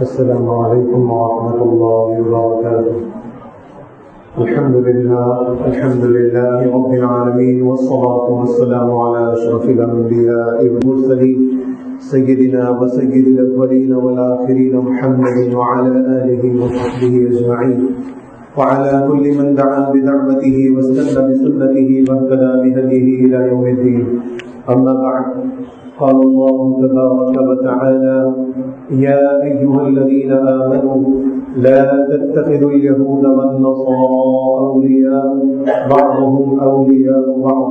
السلام علیکم ورحمۃ اللہ وبرکاتہ۔ الحمد للہ رب العالمین والصلاة والسلام علی اشرف الانبیاء والمرسلین سیدنا وسید الاولین والآخرین محمد وعلی آلہ وصحبہ اجمعین وعلى كل من دعا بدعوته واستنى بسنته واهتدى بهديه إلى يوم الدين. أما بعد، قال الله تبارك وتعالى: يا أيها الذين آمنوا لا تتخذوا اليهود والنصارى أولياء بعضهم أولياء بعض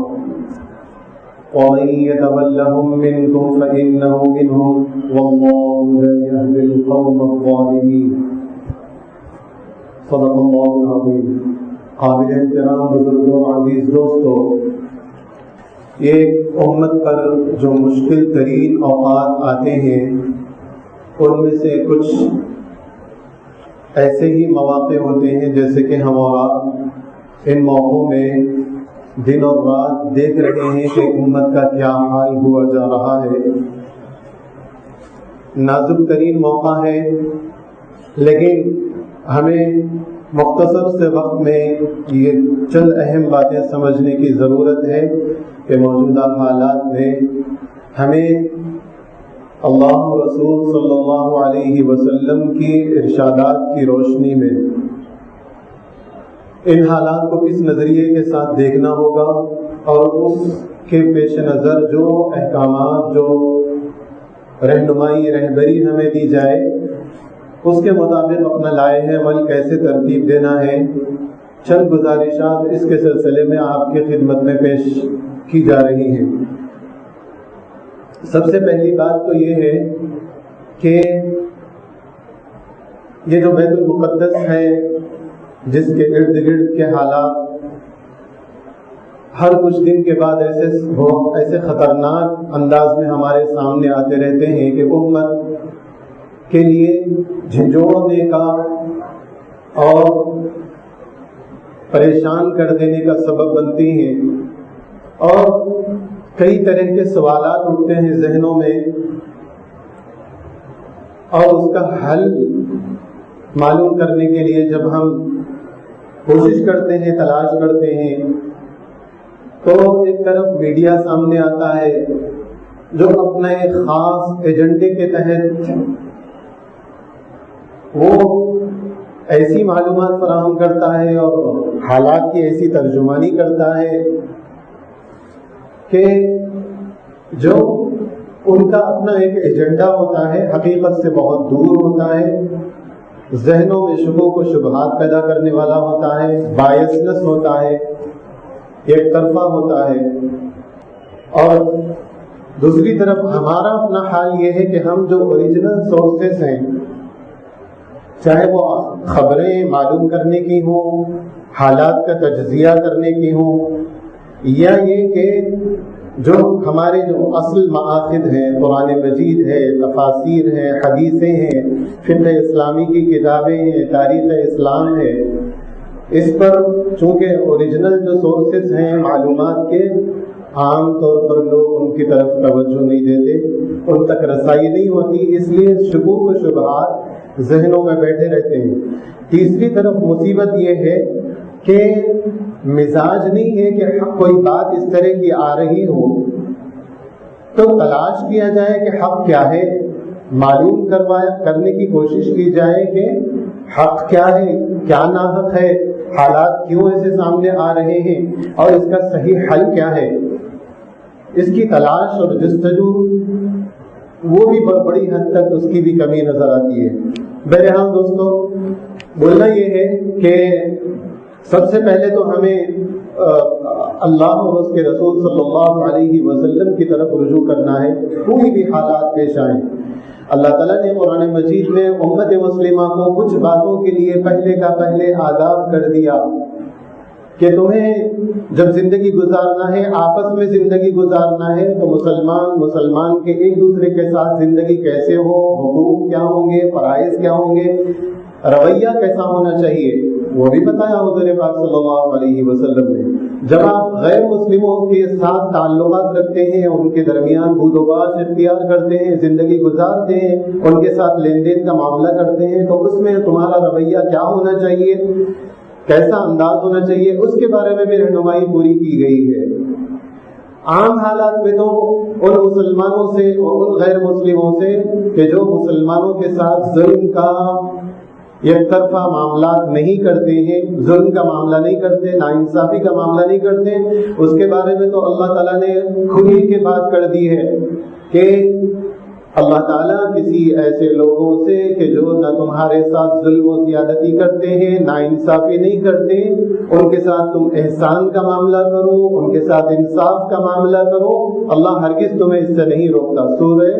ومن يتولهم منكم فإنه منهم والله لا يهدي القوم الظالمين. صدق اللہ العظیم. قابل احترام بزرگوں اور عزیز دوستوں، ایک امت پر جو مشکل ترین اوقات آتے ہیں ان میں سے کچھ ایسے ہی مواقع ہوتے ہیں جیسے کہ ہم اور آپ ان موقعوں میں دن اور رات دیکھ رہے ہیں کہ امت کا کیا حال ہوا جا رہا ہے. نازک ترین موقع ہے، لیکن ہمیں مختصر سے وقت میں یہ چند اہم باتیں سمجھنے کی ضرورت ہے کہ موجودہ حالات میں ہمیں اللہ رسول صلی اللہ علیہ وسلم کی ارشادات کی روشنی میں ان حالات کو کس نظریے کے ساتھ دیکھنا ہوگا اور اس کے پیش نظر جو احکامات، جو رہبری ہمیں دی جائے اس کے مطابق اپنا لائحہ عمل کیسے ترتیب دینا ہے. چند گزارشات اس کے سلسلے میں آپ کی خدمت میں پیش کی جا رہی ہیں. سب سے پہلی بات تو یہ ہے کہ یہ جو بیت المقدس ہے جس کے ارد گرد کے حالات ہر کچھ دن کے بعد ایسے خطرناک انداز میں ہمارے سامنے آتے رہتے ہیں کہ امت کے لیے جھنجھوڑنے کا اور پریشان کر دینے کا سبب بنتی ہیں، اور کئی طرح کے سوالات اٹھتے ہیں ذہنوں میں، اور اس کا حل معلوم کرنے کے لیے جب ہم کوشش کرتے ہیں، تلاش کرتے ہیں، تو ایک طرف میڈیا سامنے آتا ہے جو اپنا ایک خاص ایجنڈے کے تحت وہ ایسی معلومات فراہم کرتا ہے اور حالات کی ایسی ترجمانی کرتا ہے کہ جو ان کا اپنا ایک ایجنڈا ہوتا ہے حقیقت سے بہت دور ہوتا ہے، ذہنوں میں شکوک و شبہات پیدا کرنے والا ہوتا ہے، بائسنس ہوتا ہے، ایک طرفہ ہوتا ہے. اور دوسری طرف ہمارا اپنا حال یہ ہے کہ ہم جو اوریجنل سورسز ہیں، چاہے وہ خبریں معلوم کرنے کی ہوں، حالات کا تجزیہ کرنے کی ہوں، یا یہ کہ جو ہمارے جو اصل مآخذ ہیں، قرآن مجید ہے، تفاسیر ہیں، حدیثیں ہیں، فقہ اسلامی کی کتابیں ہیں، تاریخ اسلام ہے، اس پر چونکہ اوریجنل جو سورسز ہیں معلومات کے، عام طور پر لوگ ان کی طرف توجہ نہیں دیتے، ان تک رسائی نہیں ہوتی، اس لیے شکوک و شبہات ذہنوں میں بیٹھے رہتے ہیں. تیسری طرف مصیبت یہ ہے کہ مزاج نہیں ہے کہ کوئی بات اس طرح کی آ رہی ہو تو تلاش کیا جائے کہ حق کیا ہے، معلوم کرنے کی کوشش کی جائے کہ حق کیا ہے، کیا ناحق ہے، حالات کیوں ایسے سامنے آ رہے ہیں اور اس کا صحیح حل کیا ہے. اس کی تلاش اور جستجو وہ بھی بڑی حد تک اس کی بھی کمی نظر آتی ہے. بہرحال دوستو، بولنا یہ ہے کہ سب سے پہلے تو ہمیں اللہ اور اس کے رسول صلی اللہ علیہ وسلم کی طرف رجوع کرنا ہے. کوئی بھی حالات پیش آئیں، اللہ تعالیٰ نے قرآن مجید میں امت مسلمہ کو کچھ باتوں کے لیے پہلے آگاہ کر دیا کہ تمہیں جب زندگی گزارنا ہے، آپس میں زندگی گزارنا ہے، تو مسلمان کے ایک دوسرے کے ساتھ زندگی کیسے ہو، حقوق کیا ہوں گے، فرائض کیا ہوں گے، رویہ کیسا ہونا چاہیے، وہ بھی بتایا حضور پاک صلی اللہ علیہ وسلم نے. جب آپ غیر مسلموں کے ساتھ تعلقات رکھتے ہیں، ان کے درمیان بود و باش اختیار کرتے ہیں، زندگی گزارتے ہیں، ان کے ساتھ لین دین کا معاملہ کرتے ہیں، تو اس میں تمہارا رویہ کیا ہونا چاہیے، کیسا انداز ہونا چاہیے، اس کے بارے میں بھی رہنمائی پوری کی گئی ہے. عام حالات میں تو ان مسلمانوں سے اور ان غیر مسلموں سے کہ جو مسلمانوں کے ساتھ ظلم کا ایک طرفہ معاملات نہیں کرتے ہیں، ظلم کا معاملہ نہیں کرتے، ناانصافی کا معاملہ نہیں کرتے، اس کے بارے میں تو اللہ تعالیٰ نے کھلی کے بات کر دی ہے کہ اللہ تعالیٰ کسی ایسے لوگوں سے کہ جو نہ تمہارے ساتھ ظلم و زیادتی کرتے ہیں، ناانصافی نہیں کرتے، ان کے ساتھ تم احسان کا معاملہ کرو، ان کے ساتھ انصاف کا معاملہ کرو، اللہ ہرگز تمہیں اس سے نہیں روکتا. سورہ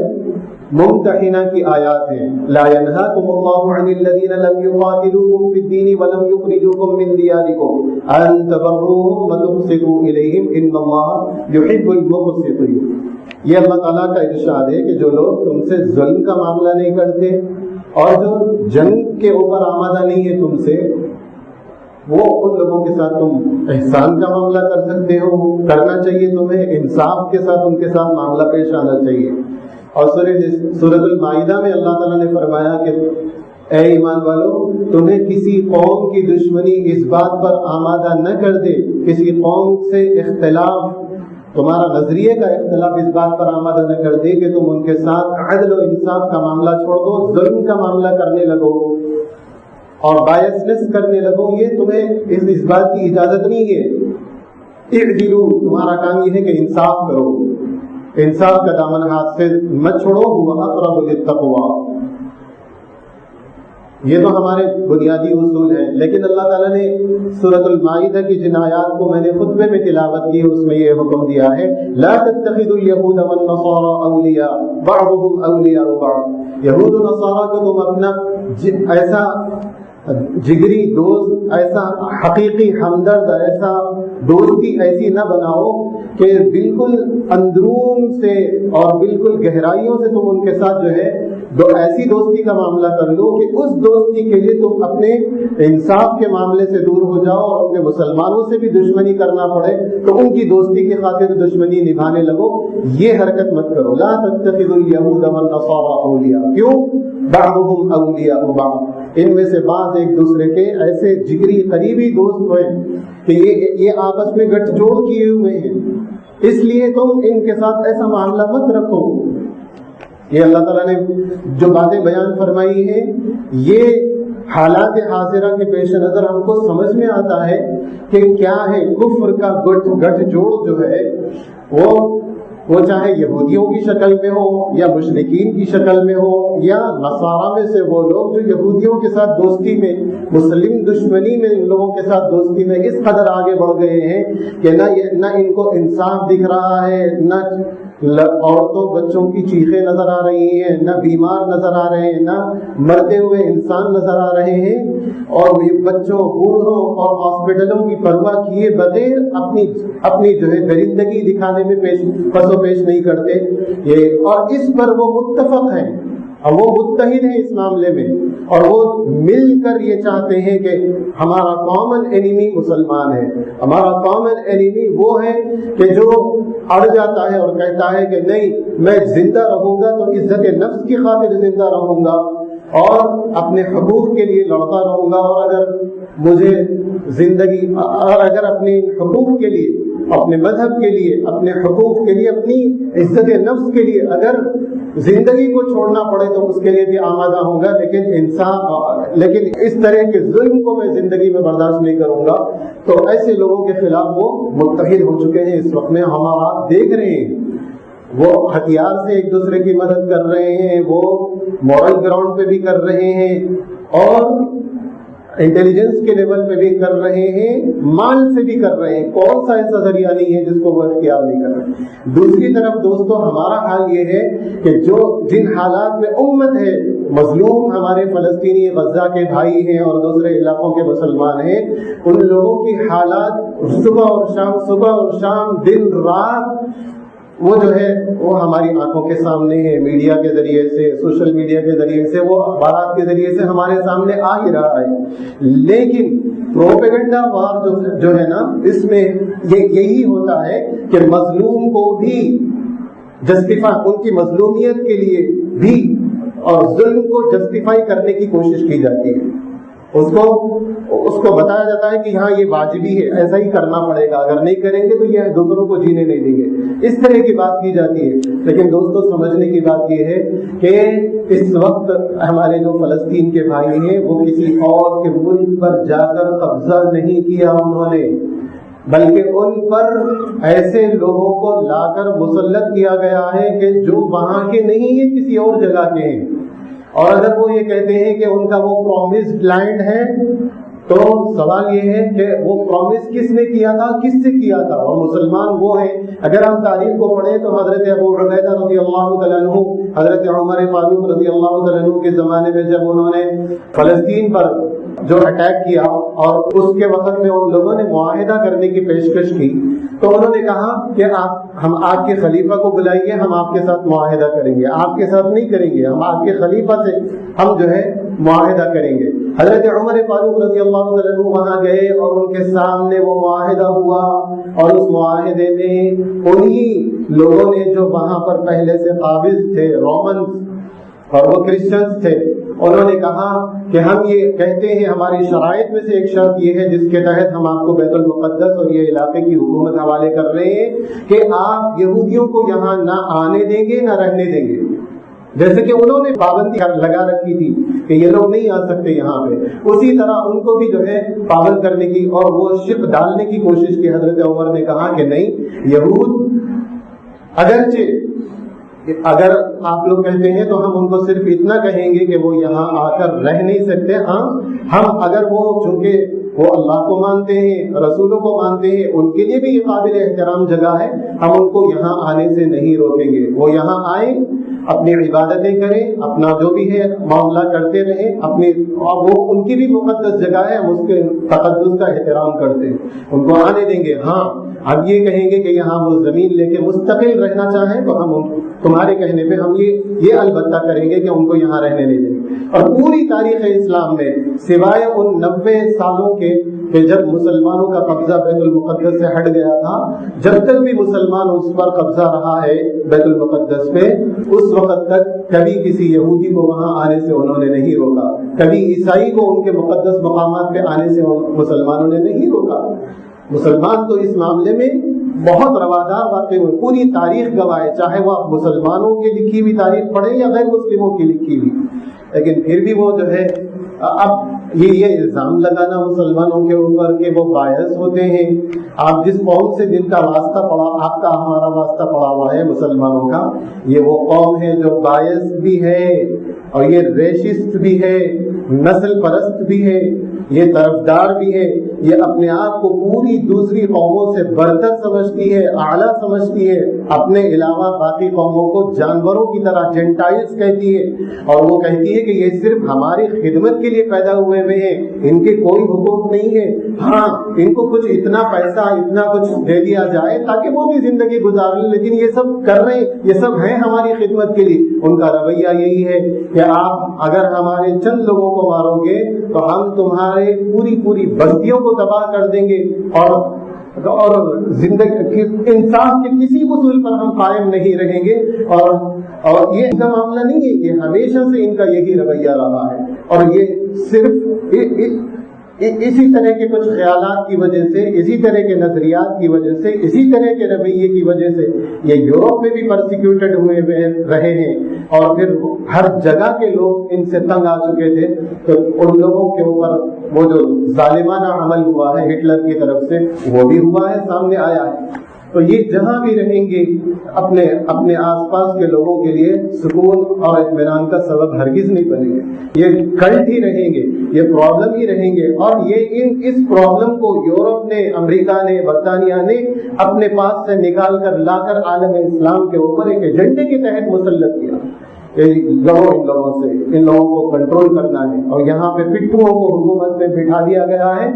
ممتحنہ کی آیات ہیں. لا ينهاكم الله عن الذين لم يقاتلوكم في الدين ولم يخرجوكم من دياركم ان تبروهم وتقسطوا اليهم ان الله يحب المقسطين. یہ اللہ تعالیٰ کا ارشاد ہے کہ جو لوگ تم سے ظلم کا معاملہ نہیں کرتے اور جو جنگ کے اوپر آمادہ نہیں ہے تم سے، وہ ان لوگوں کے ساتھ تم احسان کا معاملہ کر سکتے ہو، کرنا چاہیے تمہیں، انصاف کے ساتھ ان کے ساتھ معاملہ پیش آنا چاہیے. اور سورۃ المائدہ میں اللہ تعالیٰ نے فرمایا کہ اے ایمان والو، تمہیں کسی قوم کی دشمنی اس بات پر آمادہ نہ کر دے، کسی قوم سے اختلاف، تمہارا نظریے کا اختلاف اس بات پر آمادہ نہ کر دے کہ تم ان کے ساتھ عدل و انصاف کا معاملہ چھوڑ دو، ظلم کا معاملہ کرنے لگو اور بایسنس کرنے لگو. یہ تمہیں اس بات کی اجازت نہیں ہے. اعدلوا، تمہارا کام یہ ہے کہ انصاف کرو، انصاف کا دامن ہاتھ سے مت چھوڑو. هو اقرب للتقوی. یہ تو ہمارے بنیادی اصول ہیں، لیکن اللہ تعالیٰ نے سورۃ المائدہ کی جن آیات کو میں نے خطبے میں تلاوت کی اس میں یہ حکم دیا ہے لا تتخذوا اليهود والنصارى اولیاء بعضهم اولیاء بعض. یہود و نصارہ کو تم اپنا ایسا جگری دوست، ایسا حقیقی ہمدرد، ایسا دوستی ایسی نہ بناؤ کہ بالکل اندرون سے اور بالکل گہرائیوں سے تم ان کے ساتھ جو ہے ایسی دوستی کا معاملہ کر لو کہ اس دوستی کے لیے تم اپنے انصاف کے معاملے سے دور ہو جاؤ اور اپنے مسلمانوں سے بھی دشمنی کرنا پڑے تو ان کی دوستی کی خاطر دشمنی نبھانے لگو. یہ حرکت مت کرو. لا تتخذوا اليهود والنصارى اولیاء. کیوں؟ بعضهم اولیاء بعض. ان میں سے بعض ایک دوسرے کے ایسے جگری قریبی دوست ہوئے کہ یہ آپس میں گٹھ جوڑ کیے ہوئے ہیں، اس لیے تم ان کے ساتھ ایسا معاملہ مت رکھو. یہ اللہ تعالیٰ نے جو باتیں بیان فرمائی ہیں، یہ حالات حاضرہ کے پیش نظر ہم کو سمجھ میں آتا ہے کہ کیا ہے کفر کا گٹھ جوڑ جو ہے وہ چاہے یہودیوں کی شکل میں ہو یا مشرکین کی شکل میں ہو یا نصارہ میں سے وہ لوگ جو یہودیوں کے ساتھ دوستی میں، مسلم دشمنی میں ان لوگوں کے ساتھ دوستی میں اس قدر آگے بڑھ گئے ہیں کہ نہ ان کو انصاف دکھ رہا ہے، نہ عورتوں بچوں کی چیخیں نظر آ رہی ہیں، نہ بیمار نظر آ رہے ہیں، نہ مرتے ہوئے انسان نظر آ رہے ہیں، اور بچوں، بوڑھوں اور ہاسپٹلوں کی پرواہ کیے بغیر اپنی جو ہے درندگی دکھانے میں پس و پیش نہیں کرتے. یہ اور اس پر وہ متفق ہیں اور وہ متحد ہیں اس معاملے میں، اور وہ مل کر یہ چاہتے ہیں کہ ہمارا کامن اینیمی مسلمان ہے. ہمارا کامن اینیمی وہ ہے کہ جو اڑ جاتا ہے اور کہتا ہے کہ نہیں، میں زندہ رہوں گا تو عزت نفس کی خاطر زندہ رہوں گا اور اپنے حقوق کے لیے لڑتا رہوں گا، اور اگر مجھے زندگی اور اگر اپنے حقوق کے لیے، اپنے مذہب کے لیے، اپنے حقوق کے لیے، اپنی عزت نفس کے لیے اگر زندگی کو چھوڑنا پڑے تو اس کے لیے بھی آمادہ ہوں گا، لیکن اس طرح کے ظلم کو میں زندگی میں برداشت نہیں کروں گا. تو ایسے لوگوں کے خلاف وہ متحد ہو چکے ہیں. اس وقت میں ہمارا دیکھ رہے ہیں وہ ہتھیار سے ایک دوسرے کی مدد کر رہے ہیں، وہ مورل گراؤنڈ پہ بھی کر رہے ہیں اور انٹیلیجنس کے لیول پہ بھی کر رہے ہیں، مال سے بھی کر رہے ہیں. کون سا ایسا ذریعہ نہیں ہے جس کو وہ اختیار نہیں کر رہے. دوسری طرف دوستو ہمارا حال یہ ہے کہ جن حالات میں امت ہے، مظلوم ہمارے فلسطینی غزہ کے بھائی ہیں اور دوسرے علاقوں کے مسلمان ہیں، ان لوگوں کی حالات صبح اور شام دن رات وہ جو ہے وہ ہماری آنکھوں کے سامنے ہے، میڈیا کے ذریعے سے، سوشل میڈیا کے ذریعے سے، وہ اخبارات کے ذریعے سے ہمارے سامنے آ ہی رہا ہے۔ لیکن پروپیگنڈا وار جو ہے نا، اس میں یہی ہوتا ہے کہ مظلوم کو بھی جسٹیفائی، ان کی مظلومیت کے لیے بھی اور ظلم کو جسٹیفائی کرنے کی کوشش کی جاتی ہے۔ اس کو بتایا جاتا ہے کہ ہاں یہ واجبی ہے، ایسا ہی کرنا پڑے گا، اگر نہیں کریں گے تو یہ دوسروں کو جینے نہیں دیں گے، اس طرح کی بات کی جاتی ہے۔ لیکن دوستو سمجھنے کی بات یہ ہے کہ اس وقت ہمارے جو فلسطین کے بھائی ہیں وہ کسی اور کے ملک پر جا کر قبضہ نہیں کیا انہوں نے، بلکہ ان پر ایسے لوگوں کو لا کر مسلط کیا گیا ہے کہ جو وہاں کے نہیں ہیں، کسی اور جگہ کے ہیں۔ اور اگر وہ یہ کہتے ہیں کہ ان کا وہ پرومسڈ لینڈ ہے، تو سوال یہ ہے کہ وہ پرومس کس نے کیا تھا، کس سے کیا تھا؟ اور مسلمان وہ ہیں، اگر ہم تاریخ کو پڑھیں تو حضرت ابو عبیدہ رضی اللہ تعالیٰ عنہ، حضرت عمر فاروق رضی اللہ تعالیٰ عنہ کے زمانے میں جب انہوں نے فلسطین پر جو اٹیک کیا اور اس کے وقت میں ان لوگوں نے معاہدہ کرنے کی پیشکش کی، تو انہوں نے کہا کہ ہم آپ کے خلیفہ کو بلائیے، ہم آپ کے ساتھ معاہدہ کریں گے، آپ کے ساتھ نہیں کریں گے، ہم آپ کے خلیفہ سے ہم جو ہے معاہدہ کریں گے۔ حضرت عمر فاروق رضی اللہ عنہ وہاں گئے اور ان کے سامنے وہ معاہدہ ہوا، اور اس معاہدے میں انہی لوگوں نے جو وہاں پر پہلے سے قابض تھے، رومنز اور وہ کرسچنز تھے، انہوں نے کہا کہ ہم یہ کہتے ہیں، ہماری شرائط میں سے ایک شرط یہ ہے جس کے تحت ہم آپ کو بیت المقدس اور یہ علاقے کی حکومت حوالے کر رہے ہیں کہ آپ یہودیوں کو یہاں نہ آنے دیں گے نہ رہنے دیں گے۔ جیسے کہ انہوں نے پابندی لگا رکھی تھی کہ یہ لوگ نہیں آ سکتے یہاں پہ، اسی طرح ان کو بھی جو ہے پابند کرنے کی اور وہ شک ڈالنے کی کوشش کی۔ حضرت عمر نے کہا کہ نہیں، یہود اگرچہ اگر آپ لوگ کہتے ہیں تو ہم ان کو صرف اتنا کہیں گے کہ وہ یہاں آ کر رہ نہیں سکتے، ہاں ہم اگر وہ چونکہ وہ اللہ کو مانتے ہیں، رسولوں کو مانتے ہیں، ان کے لیے بھی یہ قابل احترام جگہ ہے، ہم ان کو یہاں آنے سے نہیں روکیں گے، وہ یہاں آئیں، اپنی عبادتیں کریں، اپنا جو بھی ہے معاملہ کرتے رہیں، اپنی وہ ان کی بھی مقدس جگہ ہے، ہم اس کے تقدس کا احترام کرتے ہیں، ان کو آنے دیں گے۔ ہاں اب یہ کہیں گے کہ یہاں وہ زمین لے کے مستقل رہنا چاہیں تو ہم تمہارے کہنے پہ ہم یہ البتہ کریں گے کہ ان کو یہاں رہنے نہیں دیں گے۔ اور پوری تاریخ اسلام میں سوائے ان 90 سالوں کے کہ جب مسلمانوں کا قبضہ بیت المقدس سے ہٹ گیا تھا، جب تک بھی مسلمان اس پر قبضہ رہا ہے بیت المقدس پہ، اس وقت تک کبھی کسی یہودی کو وہاں آنے سے انہوں نے نہیں روکا، کبھی عیسائی کو ان کے مقدس مقامات پہ آنے سے مسلمانوں نے نہیں روکا۔ مسلمان تو اس معاملے میں بہت روادار واقع ہوئے، پوری تاریخ گواہ، چاہے وہ آپ مسلمانوں کی لکھی ہوئی تاریخ پڑھیں یا غیر مسلموں کی لکھی ہوئی، لیکن پھر بھی وہ جو ہے اب یہ الزام لگانا مسلمانوں کے اوپر کہ وہ باعث ہوتے ہیں۔ آپ جس قوم سے جن کا واسطہ پڑا، آپ کا ہمارا واسطہ پڑا ہوا ہے مسلمانوں کا، یہ وہ قوم ہے جو باعث بھی ہے اور یہ ریشسٹ بھی ہے، نسل پرست بھی ہے، یہ طرفدار بھی ہے، یہ اپنے آپ کو پوری دوسری قوموں سے برتر سمجھتی ہے، اعلیٰ سمجھتی ہے، اپنے علاوہ باقی قوموں کو جانوروں کی طرح جینٹائلز کہتی ہے، اور وہ کہتی ہے کہ یہ صرف ہماری خدمت کے لیے پیدا ہوئے ہیں، ان کے کوئی حقوق نہیں ہے، ہاں ان کو کچھ اتنا پیسہ اتنا کچھ دے دیا جائے تاکہ وہ بھی زندگی گزار لیں، لیکن یہ سب کر رہے ہیں، یہ سب ہیں ہماری خدمت کے لیے۔ ان کا رویہ یہی ہے کہ آپ اگر ہمارے چند لوگوں کو مارو گے تو ہم تمہارے پوری بستیوں کو تباہ کر دیں گے، اور زندگی انسان کے کسی اصول پر ہم قائم نہیں رہیں گے۔ اور یہ کا معاملہ نہیں ہے، یہ ہمیشہ سے ان کا یہی رویہ رہا ہے، اور یہ صرف اسی طرح کے کچھ خیالات کی وجہ سے، اسی طرح کے نظریات کی وجہ سے، اسی طرح کے رویے کی وجہ سے یہ یورپ میں بھی پرسیکیوٹڈ ہوئے رہے ہیں، اور پھر ہر جگہ کے لوگ ان سے تنگ آ چکے تھے، تو ان لوگوں کے اوپر وہ جو ظالمانہ عمل ہوا ہے ہٹلر کی طرف سے وہ بھی ہوا ہے، سامنے آیا ہے۔ تو یہ جہاں بھی رہیں گے اپنے آس پاس کے لوگوں کے لیے سکون اور اطمینان کا سبب ہرگز نہیں بنیں گے، یہ کلٹ ہی رہیں گے، یہ پرابلم ہی رہیں گے، اور اس پرابلم کو یورپ نے، امریکہ نے، برطانیہ نے اپنے پاس سے نکال کر لا کر عالم اسلام کے اوپر ایک ایجنڈے کے تحت مسلط کیا کہ ان لوگوں سے ان لوگوں کو کنٹرول کرنا ہے، اور یہاں پہ پٹھوؤں کو حکومت میں بٹھا دیا گیا ہے،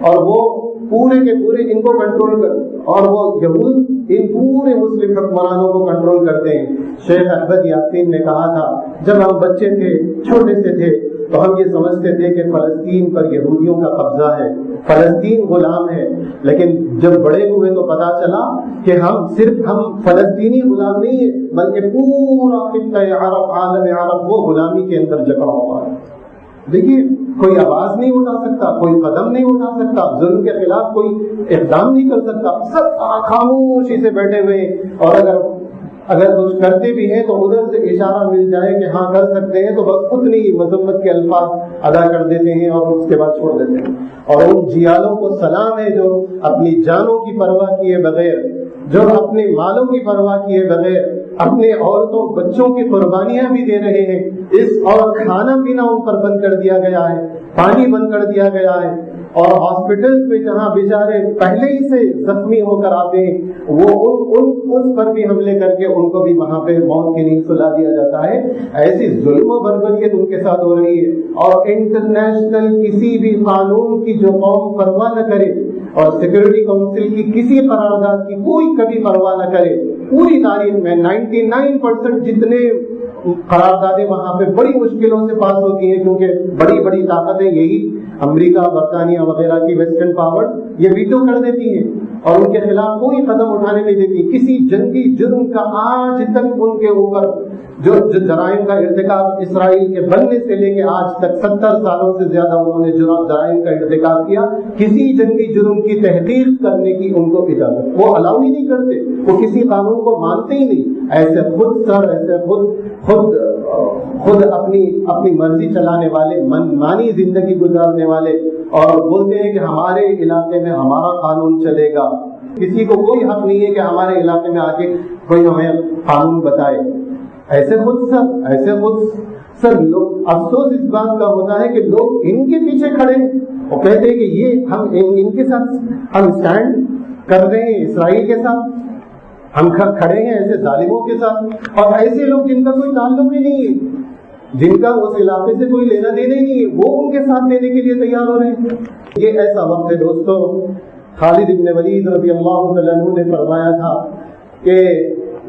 اور وہ پورے کے پورے ان کو کنٹرول کر، اور وہ یہود ان پورے مسلم حکمرانوں کو کنٹرول کرتے ہیں۔ شیخ احمد یاسین نے کہا تھا جب ہم بچے تھے، چھوٹے سے تھے، تو ہم یہ سمجھتے تھے کہ فلسطین پر یہودیوں کا قبضہ ہے، فلسطین غلام ہے، لیکن جب بڑے ہوئے تو پتا چلا کہ ہم فلسطینی غلام نہیں ہے، بلکہ پورا خطہ عرب، عالم عرب وہ غلامی کے اندر جکڑا ہوا ہے۔ دیکھیے کوئی آواز نہیں اٹھا سکتا، کوئی قدم نہیں اٹھا سکتا، ظلم کے خلاف کوئی اقدام نہیں کر سکتا، سب خاموشی سے بیٹھے ہوئے، اور اگر کچھ کرتے بھی ہیں تو ادھر سے اشارہ مل جائے کہ ہاں کر سکتے ہیں تو بس اتنی ہی مذمت کے الفاظ ادا کر دیتے ہیں اور اس کے بعد چھوڑ دیتے ہیں۔ اور ان جیالوں کو سلام ہے جو اپنی جانوں کی پرواہ کیے بغیر، جو اپنے مالوں کی پرواہ کیے بغیر اپنے عورتوں بچوں کی قربانیاں بھی دے رہے ہیں، اور کھانا پینا ان پر بند کر دیا گیا ہے، پانی بند کر دیا گیا ہے، اور ہاسپٹلز میں جہاں بیچارے پہلے ہی سے زخمی ہو کر آتے ہیں وہ اس پر بھی حملے کر کے ان کو بھی وہاں پہ موت کی نیند سلا دیا جاتا ہے۔ ایسی ظلم و بربریت ان کے ساتھ ہو رہی ہے، اور انٹرنیشنل کسی بھی قانون کی جو قوم پرواہ نہ کرے، اور سیکورٹی کونسل کی کسی قرارداد کی کوئی کبھی پرواہ نہ کرے، پوری تاریخ میں 99% جتنے قراردادیں وہاں پہ بڑی مشکلوں سے پاس ہوتی ہیں، کیونکہ بڑی بڑی طاقتیں یہی امریکہ، برطانیہ وغیرہ کی ویسٹرن پاور یہ ویٹو کر دیتی ہیں اور ان کے خلاف کوئی قدم اٹھانے نہیں دیتی۔ کسی جنگی جرم کا آج تک ان کے اوپر جو جرائم کا ارتکاب اسرائیل کے بننے سے لے کے آج تک 70 سالوں سے زیادہ انہوں نے جرائم کا ارتکاب کیا، کسی جنگی جرم کی تحقیق کرنے کی ان کو اجازت وہ الاؤ ہی نہیں کرتے، وہ کسی قانون کو مانتے ہی نہیں۔ ایسے خود اپنی مرضی چلانے والے، من مانی زندگی گزارنے والے، اور بولتے ہیں کہ ہمارے علاقے میں ہمارا قانون چلے گا، کسی کو کوئی حق نہیں ہے کہ ہمارے علاقے میں آ کے کوئی ہمیں قانون بتائے۔ ایسے خود سر لوگ افسوس اس بات کا ہوتا ہے کہ لوگ ان کے پیچھے کھڑے ہیں اور کہتے ہیں کہ یہ ہم ان کے ساتھ ہم اسٹینڈ کر رہے ہیں، اسرائیل کے ساتھ ہم کھڑے ہیں، ایسے ظالموں کے ساتھ، اور ایسے لوگ جن کا کوئی تعلق ہی نہیں ہے، جن کا اس علاقے سے کوئی لینا دینا ہی نہیں ہے، وہ ان کے ساتھ دینے کے لیے تیار ہو رہے ہیں۔ یہ ایسا وقت ہے دوستو، خالد ابن ولید رضی اللہ تعالیٰ عنہ نے فرمایا تھا کہ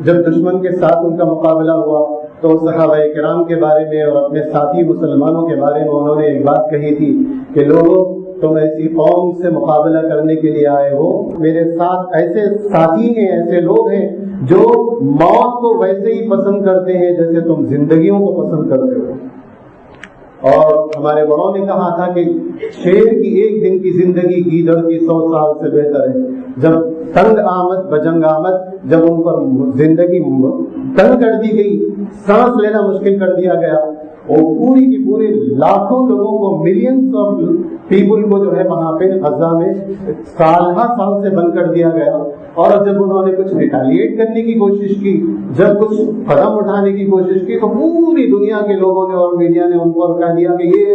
جب دشمن کے ساتھ ان کا مقابلہ ہوا تو صحابہ کرام کے بارے میں اور اپنے ساتھی مسلمانوں کے بارے میں انہوں نے ایک بات کہی تھی کہ لوگوں تم ایسی قوم سے مقابلہ کرنے کے لیے آئے ہو، میرے ساتھ ایسے ساتھی ہیں، ایسے لوگ ہیں جو موت کو ویسے ہی پسند کرتے ہیں جیسے تم زندگیوں کو پسند کرتے ہو۔ اور ہمارے بڑوں نے کہا تھا کہ شیر کی ایک دن کی زندگی گیدڑ کی 100 سال سے بہتر ہے۔ جب تنگ آمد بجنگ آمد، جب ان پر زندگی تنگ کر دی گئی، سانس لینا مشکل کر دیا گیا، اور پوری کی پوری لاکھوں لوگوں کو، ملینز آف پیپل کو جو ہے وہاں پہ غزہ میں سال سے بند کر دیا گیا، اور جب انہوں نے کچھ ریٹیلیٹ کرنے کی کوشش کی، جب کچھ قدم اٹھانے کی کوشش کی، تو پوری دنیا کے لوگوں نے اور میڈیا نے ان کو کہہ دیا کہ یہ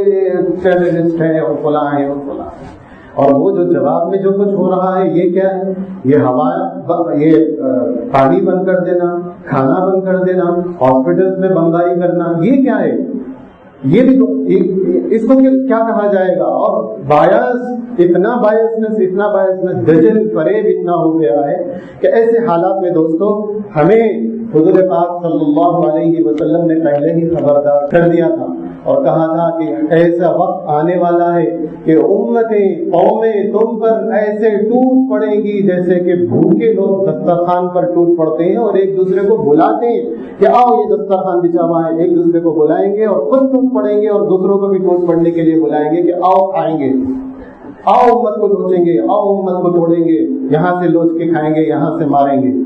ٹیررسٹ ہے اور فلاں ہے اور فلاں ہے۔ اور وہ جو جواب میں جو کچھ ہو رہا ہے یہ کیا ہے؟ یہ پانی بند کر دینا، کھانا بند کر دینا، ہاسپٹلس میں بمباری کرنا، یہ کیا ہے؟ یہ بھی اس کو کیا کہا جائے گا؟ اور اتنا بائسنس دجل فریب اتنا ہو گیا ہے کہ ایسے حالات میں دوستو ہمیں حضور پاک صلی اللہ علیہ وسلم نے پہلے ہی خبردار کر دیا تھا اور کہا تھا کہ ایسا وقت آنے والا ہے کہ امتیں، قومیں تم پر ایسے ٹوٹ پڑیں گی جیسے کہ بھوکے لوگ دسترخوان پر ٹوٹ پڑتے ہیں اور ایک دوسرے کو بلاتے ہیں کہ آؤ یہ دسترخوان بچھا ہوا ہے، ایک دوسرے کو بلائیں گے اور خود ٹوٹ پڑیں گے اور دوسروں کو بھی ٹوٹ پڑنے کے لیے بلائیں گے کہ آؤ کھائیں گے، آؤ امت کو لوچیں گے، آؤ امت کو توڑیں گے، یہاں سے لوچ کے کھائیں گے، یہاں سے ماریں گے۔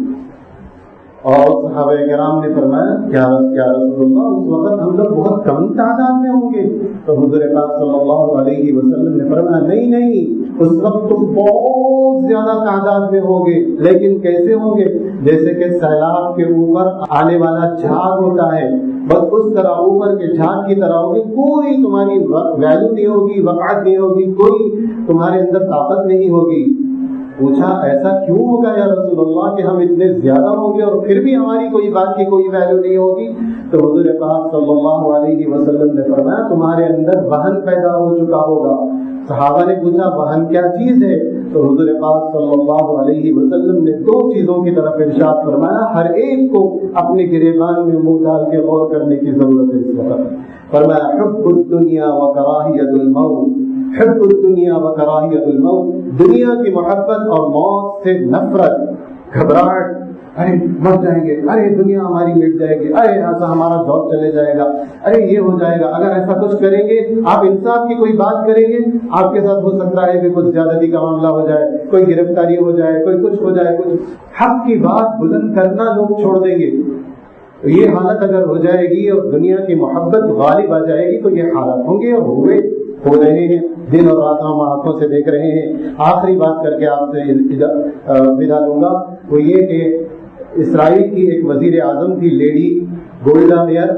اور صحابہ کرام نے فرمایا کیا رسول اللہ اس وقت ہم لوگ بہت کم تعداد میں ہوں گے؟ تو حضور پاک صلی اللہ علیہ وسلم نے فرمایا نہیں اس وقت تم بہت زیادہ تعداد میں ہوں گے، لیکن کیسے ہوں گے؟ جیسے کہ سیلاب کے اوپر آنے والا جھاگ ہوتا ہے، بس اس طرح اوپر کے جھاگ کی طرح ہوگی، کوئی تمہاری ویلیو نہیں ہوگی، وقعت نہیں ہوگی، کوئی تمہارے اندر طاقت نہیں ہوگی۔ پوچھا ایسا کیوں ہوگا یا رسول اللہ کہ ہم اتنے زیادہ ہوں گے اور پھر بھی ہماری کوئی بات کی کوئی ویلیو نہیں ہوگی؟ تو حضور پاک صلی اللہ علیہ وسلم نے فرمایا تمہارے اندر وہن پیدا ہو چکا ہوگا، صحابہ نے پوچھا وہن کیا چیز ہے؟ تو حضور پاک صلی اللہ علیہ وسلم نے 2 چیزوں کی طرف ارشاد فرمایا، ہر ایک کو اپنے گریبان میں منہ ڈال کے غور کرنے کی ضرورت ہے اس وقت۔ فرمایا حب الدنیا و کراہیت الموت، حب الدنیا و کراہیت الموت، دنیا کی محبت اور موت سے نفرت، گھبراہٹ، ارے مر جائیں گے، ارے دنیا ہماری مٹ جائے گی، ارے ایسا ہمارا جاب چلے جائے گا، ارے یہ ہو جائے گا، اگر ایسا کچھ کریں گے، آپ انصاف کی کوئی بات کریں گے، آپ کے ساتھ ہو سکتا ہے کہ کچھ زیادتی کا معاملہ ہو جائے، کوئی گرفتاری ہو جائے، کوئی کچھ ہو جائے، کچھ حق کی بات بلند کرنا لوگ چھوڑ دیں گے۔ تو یہ حالت اگر ہو جائے گی اور دنیا کی محبت غالب آ جائے گی تو یہ حالات ہوں گے اور ہو رہے ہیں، دن اور رات ہم آنکھوں سے دیکھ رہے ہیں۔ آخری بات کر کے آپ سے ودا لوں گا، وہ یہ کہ اسرائیل کی ایک وزیر اعظم تھی لیڈی گولڈا میئر،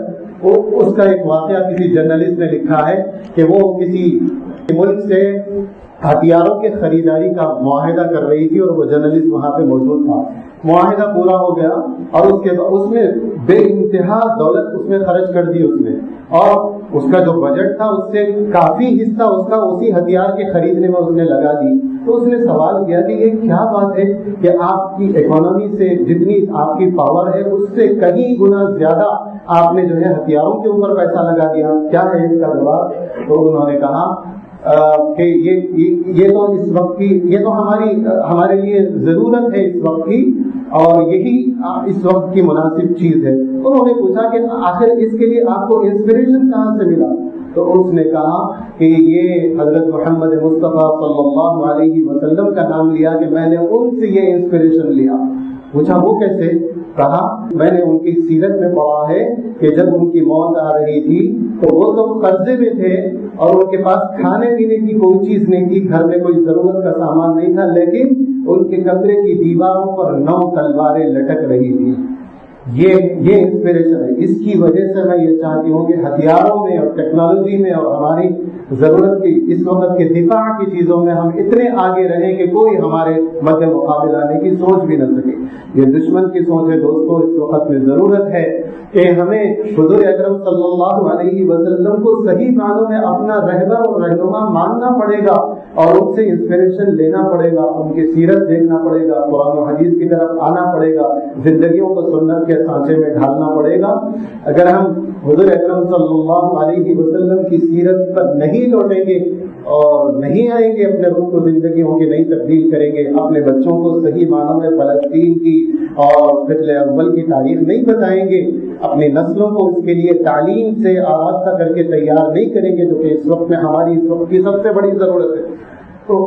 اس کا ایک واقعہ کسی جرنلسٹ نے لکھا ہے کہ وہ کسی ملک سے ہتھیاروں کے خریداری کا معاہدہ کر رہی تھی اور وہ جرنلسٹ وہاں پہ موجود تھا۔ معاہدہ پورا ہو گیا اور اس میں بے انتہا دولت اس میں خرچ کر دی اس نے، اور اس کا جو بجٹ تھا اس سے کافی حصہ اس کا اسی ہتھیار کے خریدنے میں اس نے لگا دی۔ تو اس نے سوال کیا کہ یہ کیا بات ہے کہ آپ کی اکانومی سے جتنی آپ کی پاور ہے اس سے کہیں گنا زیادہ آپ نے جو ہے ہتھیاروں کے اوپر پیسہ لگا دیا، کیا ہے اس کا جواب؟ تو انہوں نے کہا کہ یہ تو اس وقت کی، یہ تو ہمارے لیے ضرورت ہے اس وقت کی، اور یہی اس وقت کی مناسب چیز ہے۔ انہوں نے پوچھا کہ آخر اس کے لیے آپ کو انسپریشن کہاں سے ملا؟ تو اس نے کہا کہ یہ حضرت محمد مصطفیٰ صلی اللہ علیہ وسلم کا نام لیا کہ میں نے ان سے یہ انسپریشن لیا۔ پوچھا وہ کیسے؟ کہا میں نے ان کی سیرت میں پڑھا ہے کہ جب ان کی موت آ رہی تھی تو وہ تو قرضے میں تھے اور ان کے پاس کھانے پینے کی کوئی چیز نہیں تھی، گھر میں کوئی ضرورت کا سامان نہیں تھا، لیکن ان کے کمرے کی دیواروں پر 9 تلواریں لٹک رہی تھی۔ یہ انسپریشن ہے۔ اس کی وجہ سے میں یہ چاہتی ہوں کہ ہتھیاروں میں اور ٹیکنالوجی میں اور ہماری ضرورت کی اس وقت کے دفاع کی چیزوں میں ہم اتنے آگے رہیں کہ کوئی ہمارے مد مقابل آنے کی سوچ بھی نہ سکے۔ یہ دشمن کی سوچ ہے دوستو، اس وقت میں ضرورت ہے کہ ہمیں حضور اکرم صلی اللہ علیہ وسلم کو صحیح معنوں میں اپنا رہبر اور رہنما ماننا پڑے گا اور ان سے انسپریشن لینا پڑے گا، ان کی سیرت دیکھنا پڑے گا، قرآن و حدیث کی طرف آنا پڑے گا، زندگیوں کو سنت کے سانچے میں ڈھالنا پڑے گا۔ اگر ہم حضور اکرم صلی اللہ علیہ وسلم کی سیرت پر نہیں لوٹیں گے اور نہیں آئیں گے، اپنے رخ کو زندگیوں کی نہیں تبدیل کریں گے، اپنے بچوں کو صحیح معنوں میں فلسطین کی اور فضل اول کی تاریخ نہیں بتائیں گے، اپنی نسلوں کو اس کے لیے تعلیم سے آراستہ کر کے تیار نہیں کریں گے، جو کہ اس وقت میں ہماری اس وقت کی سب سے بڑی ضرورت ہے، تو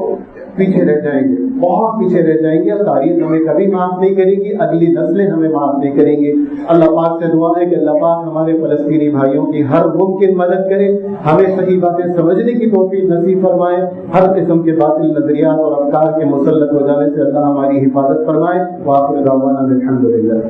پیچھے رہ جائیں گے، بہت پیچھے رہ جائیں گے، اور تاریخ ہمیں کبھی معاف نہیں کرے گی، اگلی نسلیں ہمیں معاف نہیں کریں گے۔ اللہ پاک سے دعا ہے کہ اللہ پاک ہمارے فلسطینی بھائیوں کی ہر ممکن مدد کرے، ہمیں صحیح باتیں سمجھنے کی توفیق نصیب فرمائے، ہر قسم کے باطل نظریات اور افکار کے مسلط ہو جانے سے اللہ ہماری حفاظت فرمائے۔ وآخر دعوانا الحمدللہ۔